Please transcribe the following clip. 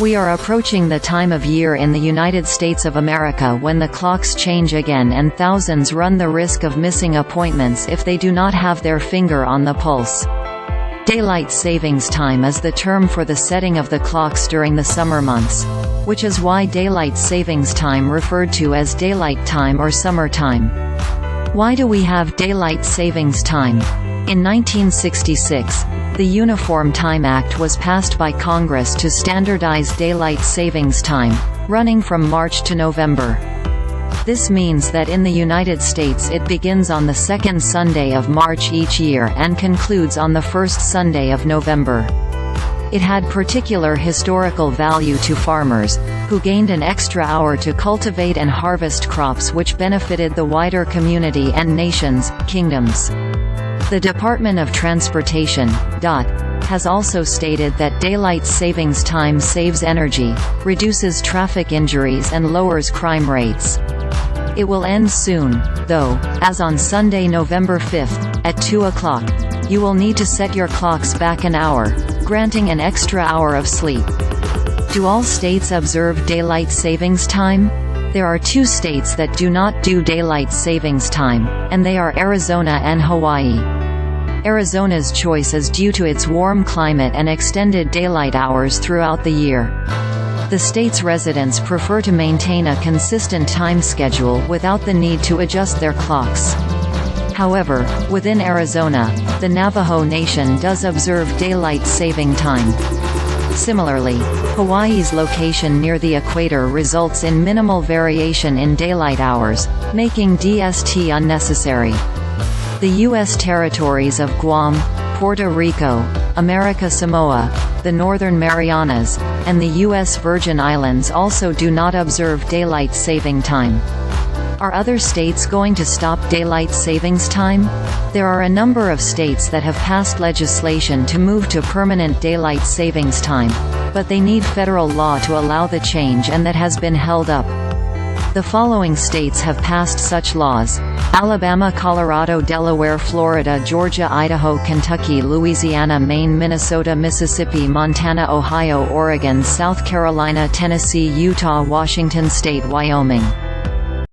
We are approaching the time of year in the United States of America when the clocks change again and thousands run the risk of missing appointments if they do not have their finger on the pulse. Daylight savings time is the term for the setting of the clocks during the summer months, which is why daylight savings time referred to as daylight time or summer time. Why do we have daylight savings time? In 1966, the Uniform Time Act was passed by Congress to standardize daylight savings time, running from March to November. This means that in the United States it begins on the second Sunday of March each year and concludes on the first Sunday of November. It had particular historical value to farmers, who gained an extra hour to cultivate and harvest crops which benefited the wider community and nations, kingdoms. The Department of Transportation, has also stated that daylight savings time saves energy, reduces traffic injuries and lowers crime rates. It will end soon, though, as on Sunday, November 5th, at 2 o'clock. You will need to set your clocks back an hour, granting an extra hour of sleep. Do all states observe daylight savings time? There are 2 states that do not do daylight savings time, and they are Arizona and Hawaii. Arizona's choice is due to its warm climate and extended daylight hours throughout the year. The state's residents prefer to maintain a consistent time schedule without the need to adjust their clocks. However, within Arizona, the Navajo Nation does observe daylight saving time. Similarly, Hawaii's location near the equator results in minimal variation in daylight hours, making DST unnecessary. The U.S. territories of Guam, Puerto Rico, America Samoa, the Northern Marianas, and the U.S. Virgin Islands also do not observe daylight saving time. Are other states going to stop daylight savings time? There are a number of states that have passed legislation to move to permanent daylight savings time, but they need federal law to allow the change, and that has been held up. The following states have passed such laws: Alabama, Colorado, Delaware, Florida, Georgia, Idaho, Kentucky, Louisiana, Maine, Minnesota, Mississippi, Montana, Ohio, Oregon, South Carolina, Tennessee, Utah, Washington State, Wyoming.